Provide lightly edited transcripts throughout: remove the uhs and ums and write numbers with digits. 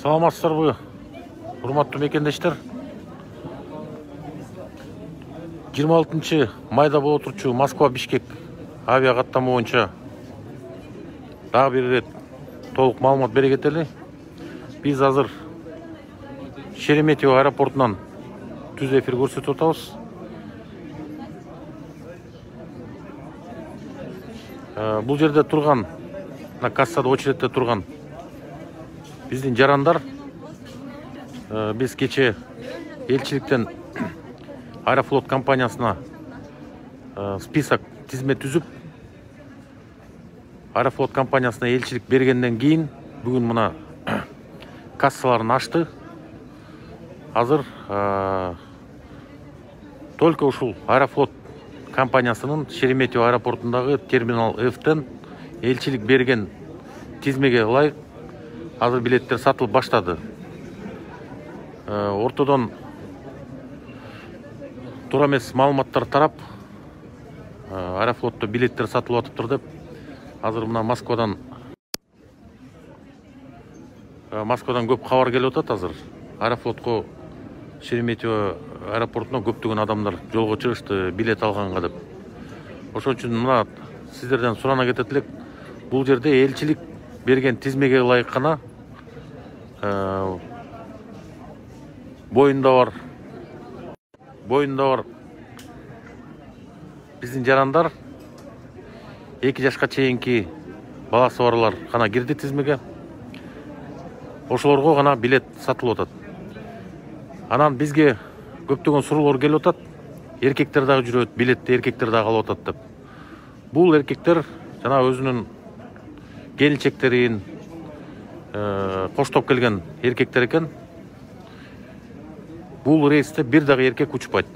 Саламатсыздарбы, урматтуу мекендештер. 26 майда болуп турчу Москва-Бишкек авиа каттамы боюнча дагы бир ирет толук маалымат бере кетели. Биз азыр Шереметьево аэропортунан түз эфир көрсөтүп атабыз. Бул жерде турган, на кассада очередте турган биздин жарандар, биз кече элчиликтен Аэрофлот компаниясына список тизме түзүп, Аэрофлот компаниясына элчилик бергенден кийин бүгүн мына кассаларын ачты. Азыр только ушул Аэрофлот компаниясынын Шереметьево аэропортундагы терминал Ф'тен элчилик берген тизмеге ылайык азыр билеттер сатылып баштады. Ортодон туура эмес маалыматтар тарап, Аэрофлотто билеттер сатылып атыптыр деп, азыр мына Москвадан көп кабар келип атат. Азыр Аэрофлотко Шереметьево аэропортуна көптөгөн адамдар жолго чыгышты билет алганга деп. Ошон үчүн мына сиздерден сурана кетет элек, бул жерде элчилик берген тизмеге ылайык гана боюнда бар биздин жарандар 2 жашка чейинки баласы барлар гана кирди тизмеге. Ошолорго гана билет сатылып атат. Анан бизге көптөгөн суроолор келип атат. Эркектер дагы жүрөт, билетти эркектер дагы алып атат деп. Бул эркектер жана өзүнүн келинчектерин коштоп келген эркектер экен. Бул рейсте бир дагы эркек учпайт.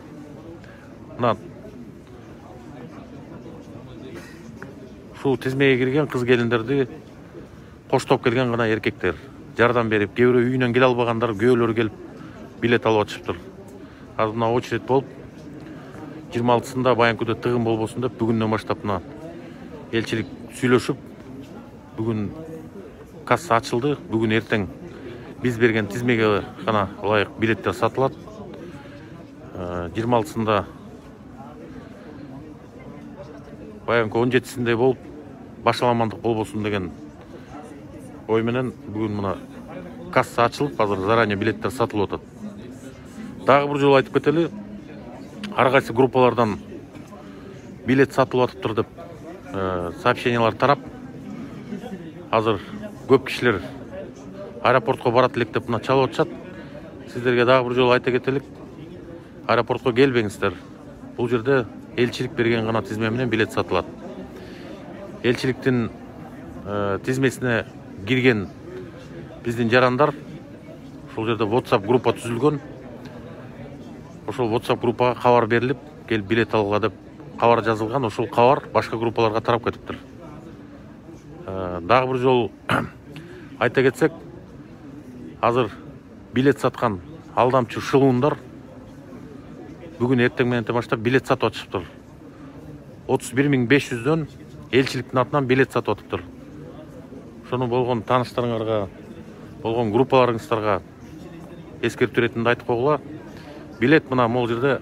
Мына ушул тизмеге кирген кыз келиндерди коштоп келген гана эркектер. Жардам берип, кээ бирөө үйүнөн келе албагандар күйөөлөр келип билет алып атышыптыр. Азыр мына очередь болуп 26-сында Баянкүдө тыгын болбосун деп бүгүндөн баштап мына элчилик сүйлөшүп, бүгүн касса ачылды. Бүгүн эртең биз берген тизмеге гана ылайык билеттер сатылат. 26-сында Баянкы 17-синде болуп башаламандык болбосун деген ой менен бүгүн мына касса ачылып, азыр заранее билеттер сатылып атат. Дагы бир жолу айтып кетели, ар кайсы группалардан билет сатылып атыптыр деп сообщениялар тарап, азыр көп кишилер аэропортко барат элек деп мына чалып атышат. Сиздерге дагы бир жолу айта кетелик, аэропортко келбеңиздер. Бул жерде элчилик берген гана тизме менен билет сатылат. Элчиликтин тизмесине кирген биздин жарандар, ошол жерде WhatsApp группа түзүлгөн. Ошол WhatsApp группага кабар берилип, кел билет алга деп кабар жазылган. Ошол кабар башка группаларга тарап кетиптир. Дагы бир жолу айта кетсек, азыр билет саткан алдамчы шылуундар бүгүн эртең менен баштап билет сатып атышыптыр. 31.500дөн элчиликтин атынан билет сатып атыптыр. Ошону болгон тааныштарыңарга, болгон группаларыңыздарга эскертүү иретинде айтып койгула. Билет мына могул жерде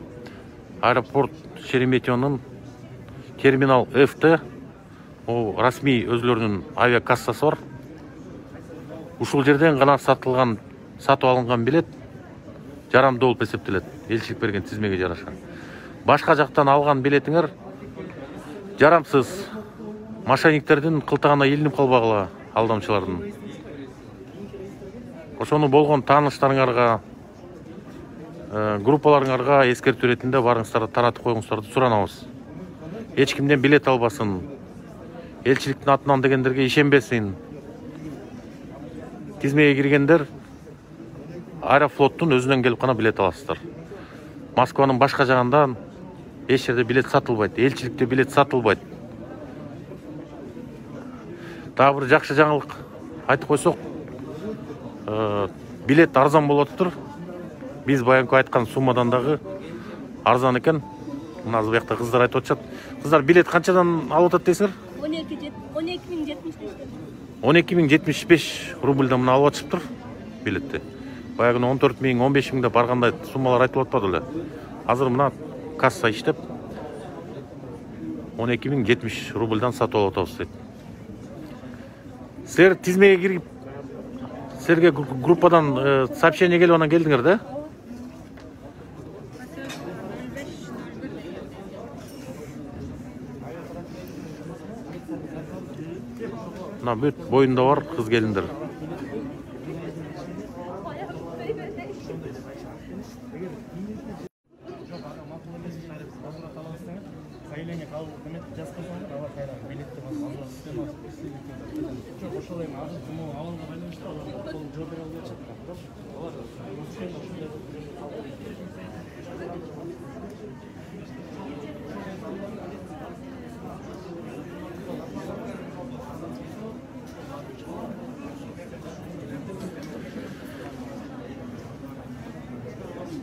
аэропорт Шереметьевонун терминал Ф'те расмий өзлөрүнүн авиакассасы бар. Ушул жерден гана сатып алынган билет жарамдуу болуп эсептелет. Элчилик берген тизмеге жараша. Башка жактан алган билетиңер жарамсыз. Мошенниктердин кылтыгына илинип калбагыла, алдамчылардын. Ошону болгон тааныштарыңарга, группаларыңарга эскертүү иретинде барыңыздар таратып коюңуздарды суранабыз. Эч кимден билет албасын. Элчиликтин атынан дегендерге ишенбесин. Тизмеге киргендер Аэрофлоттун өзүнөн келип гана билет аласыздар. Москванын башка жагынан эч жерде билет сатылбайт. Элчиликте билет сатылбайт. Дагы бир жакшы жаңылык айтып койсок, билет арзан болуп атыптыр. Биз баягы айткан суммадан дагы арзан экен. Мына бuyakta кыздар айтып атышат. Кыздар, билет канчадан алып атат дейсиңер? 12.075 рубльдан мына алып атышыптыр билетти. Баягы 14.000, 15.000 деп баргандай суммалар айтылып атпады эле. Азыр мына касса иштеп 12.070 рубльдан сатып алып атабыз дейт. Силер тизмеге кирип, силерге группадан сообщение келип анан келдиңер да? Мына бүт боюнда бар кыз келиндер.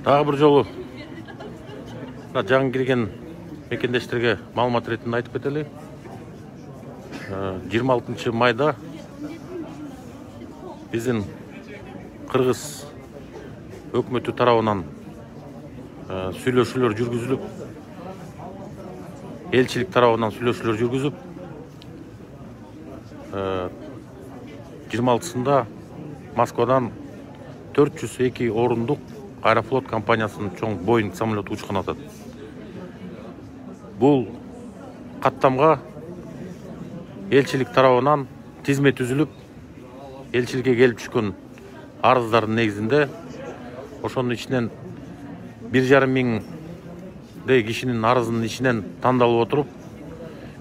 Дагы бир жолу жаңы кирген мекендештерге маалымат иретинде айтып кетели. 26 майда биздин Кыргыз өкмөтү тарабынан сүйлөшүүлөр жүргүзүлүп, элчилик тарабынан сүйлөшүүлөр жүргүзүп, 26-сында Москвадан 402 орундук Аэрофлот компаниясынын чоң Боинг самолету учкан атат. Бул каттамга элчилик тарабынан тизме түзүлүп, элчиликке келип түшкөн арыздардын негизинде ошонун ичинен 1,5 миңдей кишинин арызынын ичинен тандалып отуруп,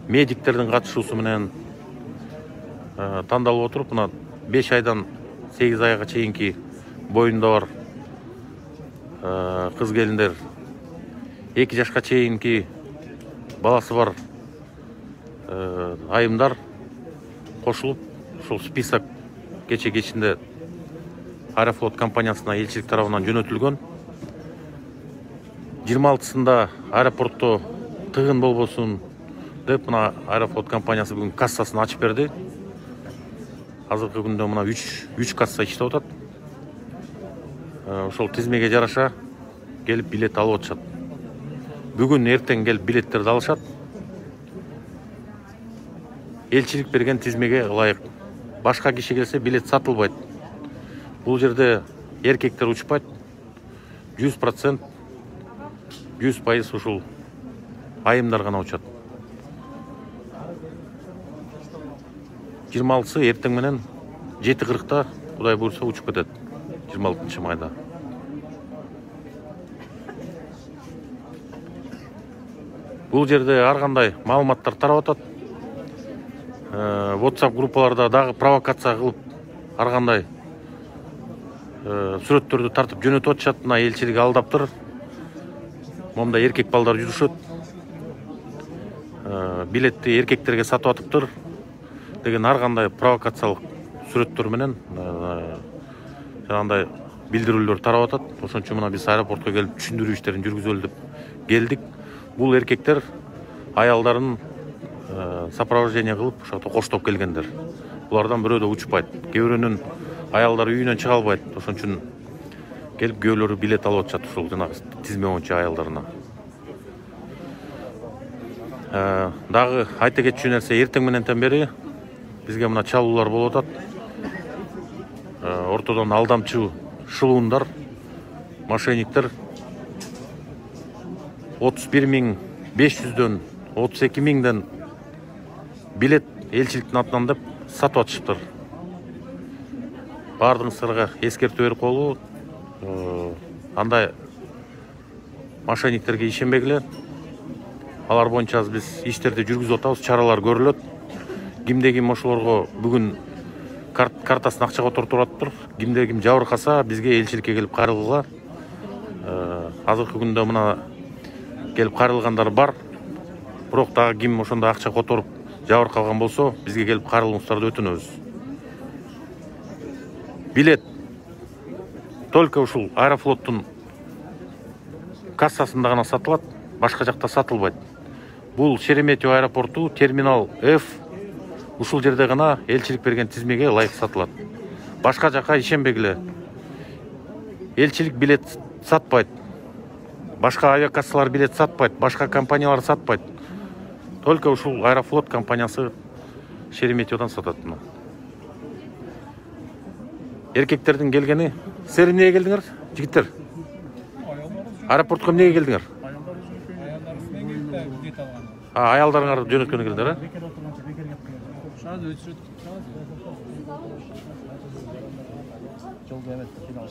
медиктердин катышуусу менен тандалып отуруп, мына 5 айдан 8 айга чейинки боюнда бар кыз келиндер, 2 жашка чейинки баласы бар айымдар кошулуп, ушул список кече кечинде Аэрофлот компаниясына элчилик тарабынан жөнөтүлгөн. 26-сында аэропортто тыгын болбосун деп, мына Аэрофлот компаниясы бүгүн кассасын ачып берди. Азыркы күндө мына 3 касса иштеп атат. Ошол тизмеге жараша келип билет алып атышат. Бүгүн эртең келип билеттерди алышат. Элчилик берген тизмеге ылайык. Башка киши келсе билет сатылбайт. Бул жерде эркектер учпайт. 100%, 100% ушул айымдар гана учат. 26-сы эртең менен 7:40-та Кудай буйрса учуп кетет. 26 майда. Бул жерде ар кандай маалыматтар тарап атат. WhatsApp группаларда дагы провокация кылып ар кандай сүрөттөрдү тартып жөнөтүп атышат. Мына элчилик алдаптыр. Момда эркек балдар жүрүшөт. Билетти эркектерге сатып атыптыр деген ар кандай провокациялык сүрөттөр менен жанагындай билдирүүлөр тарап атат. Ошон үчүн мына биз аэропортко келип түшүндүрүү иштерин жүргүзөлү деп келдик. Бул эркектер аялдарын сопровождение кылып ошо жакта коштоп келгендер. Булардан бирөө да учпайт. Кээ бирөөнүн аялдары үйүнөн чыга албайт. Ошон үчүн келип көөлөрү билет алып атышат ушул жанагы тизме боюнча аялдарына. Дагы айта кетчү нерсе, эртең мененден бери бизге мына чалуулар болуп атат. Ортодон алдамчы шылуундар, мошенниктер 31.500дөн 32.000ден билет элчиликтин атынан деп сатып атышыптыр. Бардыңыздарга эскертүү берип коелу. Андай мошенниктерге ишенбегиле. Алар боюнча биз иштерди жүргүзүп атабыз, чаралар көрүлөт. Кимде ким ошолорго бүгүн картасын акчага отуртуп атыптыр. Кимде ким жабыркаса бизге элчиликке келип кайрылгыла. Азыркы күндө мына келип кайрылгандар бар. Бирок дагы ким ошондой акча которуп жабыркалган болсо, бизге келип кайрылыңыздарды өтүнөбүз. Билет только ушул Аэрофлоттун кассасында гана сатылат, башка жакта сатылбайт. Бул Шереметьево аэропорту, терминал F, ушул жерде гана элчилик берген тизмеге ылайык сатылат. Башка жака ишенбегиле. Элчилик билет сатпайт. Башка авиакассалар билет сатпайт, башка компаниялар сатпайт. Только ушул Аэрофлот компаниясы Шереметьеводан сатат. Эркектердин келгени, силер эмнеге келдиңер, жигиттер? Аэропортко эмнеге келдиңер? Аялдарыңарды жөнөткөнү келдиңер,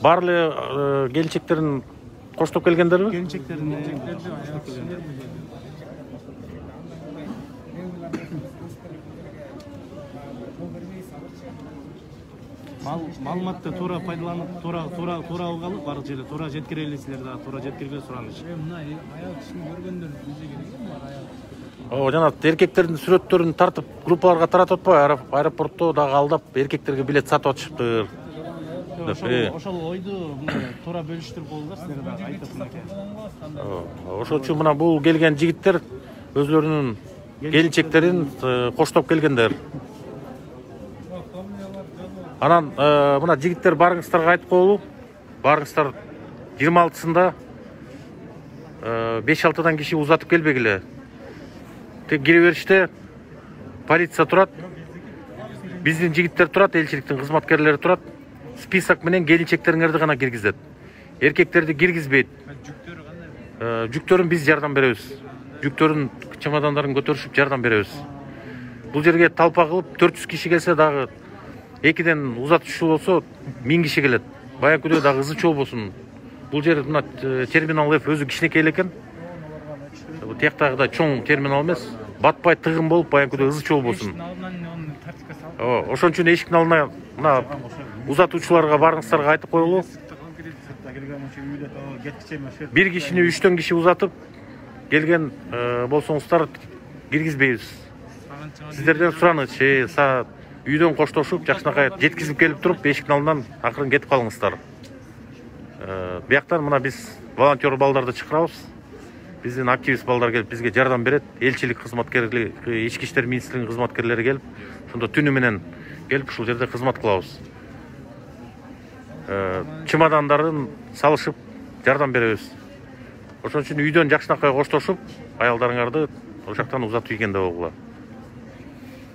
Бар эле келинчектерин коштоп келгендерби? Келинчектерин маалыматты туура пайдаланып, туура алгалы, барлык жерде туура жеткире элесиздер да, туура жеткирге сураныч. Мына аял кишини көргөндөр бизге керек бар. Жана эркектердин сүрөттөрүн тартып, группаларга таратып атпайбы? Аэропортто дагы алдап эркектерге билет сатып атышыптыр. Ошол ойду туура бөлүштүрүп болдуңар, силер да айтасыңар экен. Ошол үчүн мына бул келген жигиттер өзлөрүнүн келинчектерин коштоп келгендер. Анан мына жигиттер барыңыздарга айтып коелу. Барыңыздар 26-сында 5-6 киши узатып келбегиле. Тек кире бериште полиция турат. Биздин жигиттер турат, элчиликтин кызматкерлери турат. Список менен келинчектериңерди гана киргизет. Эркектерди киргизбейт. Жүктөрү кандай? Жүктөрүн биз жардам беребиз. Жүктөрүн, чемодандарын көтөрүшүп жардам беребиз. Бул жерге талпа кылып 400 киши келсе дагы 2ден узатуучу болсо 1000 киши келет. Баягыдай дагы ызычуу болбосун. Бул жер мына терминал F өзү кичинекей экен. Тияктагыдай чоң терминал эмес. Батпай тыгын болуп, баягыдай ызычуу болбосун. Ошон үчүн эшиктин алдына мына узатуучуларга барыңыздарга айтып коелу. Бир кишини 3төн киши узатып келген болсоңуздар киргизбейбиз. Сиздерден сураныч, үйдөн коштошуп, жакшынакай жеткизип келип туруп, эшиктин алдынан акырын кетип калыңыздар. Бияктан мына биз волонтер балдарды чакырабыз. Биздин активист балдар келип бизге жардам берет. Элчилик кызматкерлери, ички иштер министрлигинин кызматкерлери келип, ошондо түнү менен келип ушул жерде кызмат кылабыз. Чемодандарын салышып жардам беребиз. Ошон үчүн үйдөн жакшынакай коштошуп, аялдарыңарды ошол жактан узатып ийгенде болгула.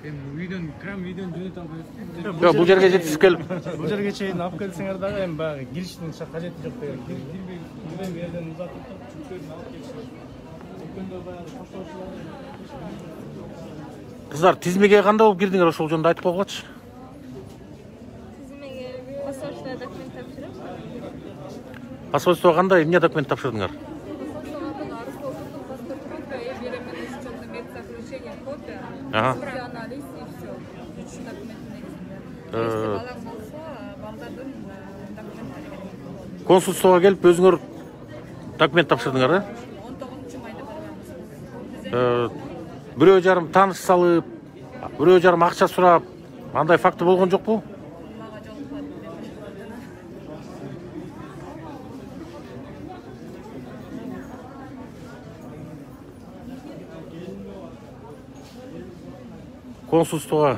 Үйдөн жөнөтө албайбыз. Жок, бул жерге жеткизип келип, Бул жерге чейин алып келсеңер дагы эми баягы кириштин кажети жок деген. Бул жерден узатып туруп, жүктөрүн алып келишет. Өткөндө баягы коштошуулар. кыздар, тизмеге кандай болуп кирдиңер, ошол жөнүндө айтып койгучу. Тизмеге посольство документ тапшырып. Посольствого кандай, эмне документ тапшырдыңар? Анализ и все. Үч документ негизинде. Балам болсо, балдардын документтери. Консульствого келип өзүңөр документ тапшырдыңар, 19 майда барганбыз. Бирөө жарым тааныш салып, бирөө жарым акча сурап, андай факты болгон жокпу? Мага жолукпады деп. Консульствого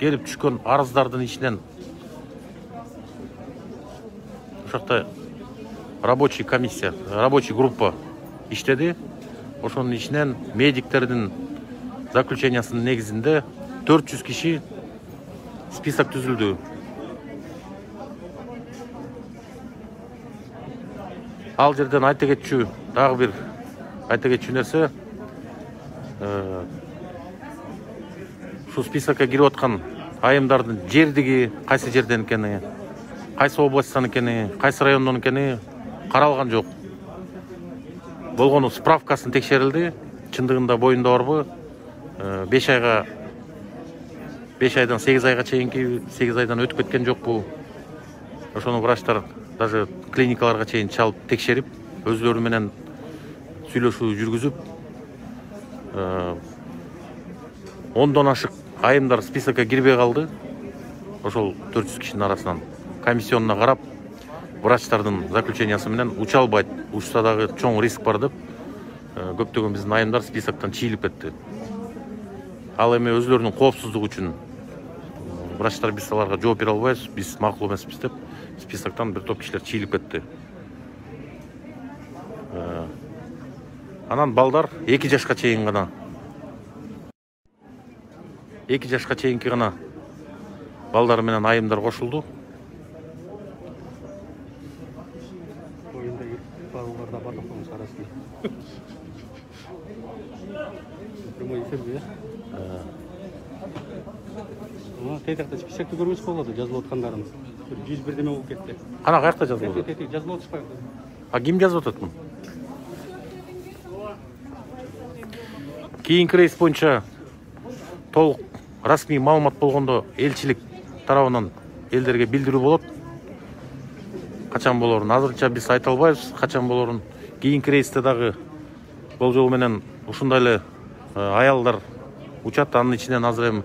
келип түшкөн арыздардын ичинен ошакта рабочий комиссия, рабочий группа иштеди. ошонун ичинен медиктердин заключениясынын негизинде 400 киши список түзүлдү. Ал жерден айта кетчү, дагы бир айта кетчү нерсе, ушул списокко кирип аткан айымдардын жердиги, кайсы жерден экени, кайсы областтан экени, кайсы райондон экени каралган жок. Болгону справкасын текшерилди. Чындыгында боюнда барбы? 5 айдан 8 айга чейинки 8 айдан өтүп кеткен жокпу? Ошону врачтар даже клиникаларга чейин чалып текшерип, өзлөрү менен сүйлөшүү жүргүзүп, 10дон ашык айымдар списокко кирбей калды. Ошол 400 кишинин арасынан комиссионуна карап, врачтардын заключениясы менен уча албайт, учса дагы чоң риск бар деп, көптөгөн биздин айымдар списоктон чийилип кетти. Ал эми өзлөрүнүн коопсуздугу үчүн врачтар биз аларга жооп бере албайбыз, биз макул эмеспиз деп, списоктон бир топ кишилер чийилип кетти. Анан балдар 2 жашка чейин гана 2 жашка чейинки гана балдар менен айымдар кошулду. Oyunda ballarda bardaklamış arasında. Primoy efir bu ya. Ama teytekte spesakты көрмөс болду, жазылып аткандарыбыз. 101 деме болуп кетти. Кана каякта жазылып атат? Тейtek жазылып атышпайбы? А ким жазып атат муну? Кийинки рейс боюнча толук расмий маалымат болгондо элчилик тарабынан элдерге билдирүү болот. Качан болорун азырынча биз айта албайбыз, качан болорун. Кийинки рейсте дагы болжол менен ушундай эле аялдар учат, анын ичинен азыр эми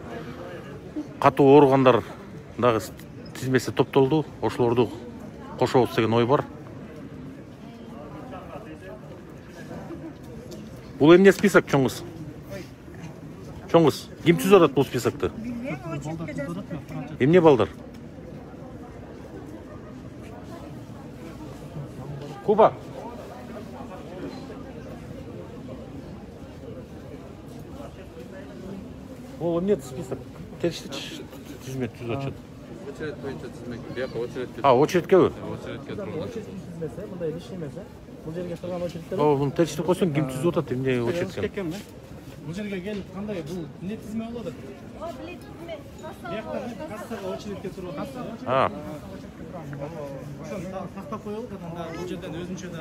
катуу ооругандар дагы тизмеси топтолду. Ошолорду кошобуз деген ой бар. Бул эмне список чоңуз? Чоңуз, ким түзүп атат бул списокты? Эмне балдар? Куба. Ол эмне список? Келишти тизмет түзүп атат. Очередь боюнча тизмек. Бияка очередке. Очередкеби? Очередке турган. Очередке тизмесе, мындай иштемесе, бул жерге турган очередтер. Муну текширип койсоң ким түзүп атат? Эмне очередкен? Бул жерге келип кандай бул эмне тизме болот? Биякта кассага очередке туруп касса. Ошону тактап коелук, анда бул жерден өзүнчө да.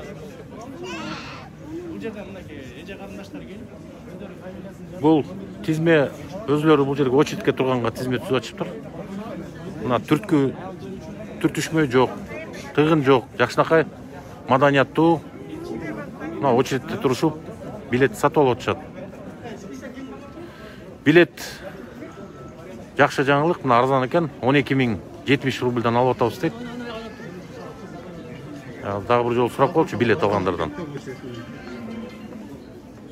Бул жерден мынакей эже карындаштар келип, өздөрү фамилиясын жазып. Бул тизме өзлөрү бул жерге очередке турганга тизме түзүп атышыптыр. Мына түртүшмө жок, тыгын жок, жакшынакай маданияттуу. Мына очередте турушуп билет сатып алып атышат. Билет жакшы жаңылык, мына арзан экен, 12.070 рубльдан алып атабыз дейт. Дагы бир жолу сурап коелучу билет алгандардан.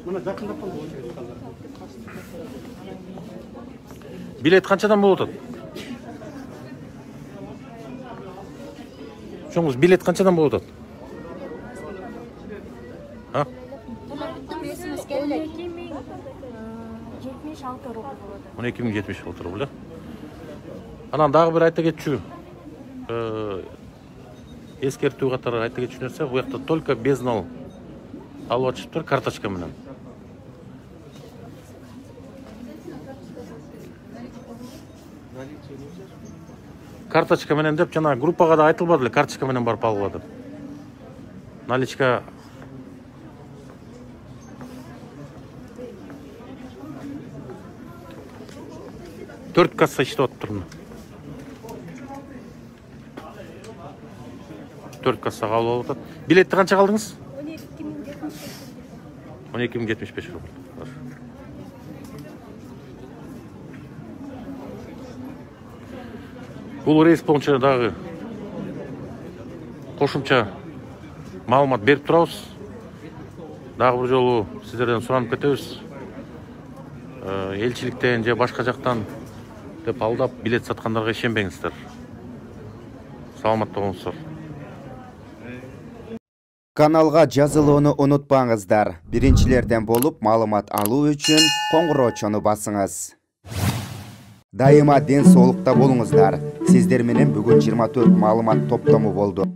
Мына жакындап калды очеред. Билет канчадан болуп атат? Чоңуз, билет канчадан болуп атат? 12.076 рубль. Анан дагы бир айта кетчү. Эскертүү катары айта кетчү нерсе, бу жакта только безнал алып атышыптыр, карточка менен. Карточка менен деп жана группага да айтылбады эле, карточка менен барып алгыла деп. Наличка төрт касса иштеп атыптыр. 4 кассага алып атат. Билетти канча калдыңыз? 12.075 рубль. Бул рейс боюнча дагы кошумча маалымат берип турабыз. Дагы бир жолу сиздерден суранып кетебиз. Элчиликтен же башка жактан деп алдап билет саткандарга ишенбеңиздер. Саламатта болуңуздар. Каналга жазылууну унутпаңыздар. Биринчилерден болуп маалымат алуу үчүн коңгуроочону басыңыз. Дайыма ден соолукта болуңуздар. Сиздер менен бүгүн 24 маалымат топтому болду.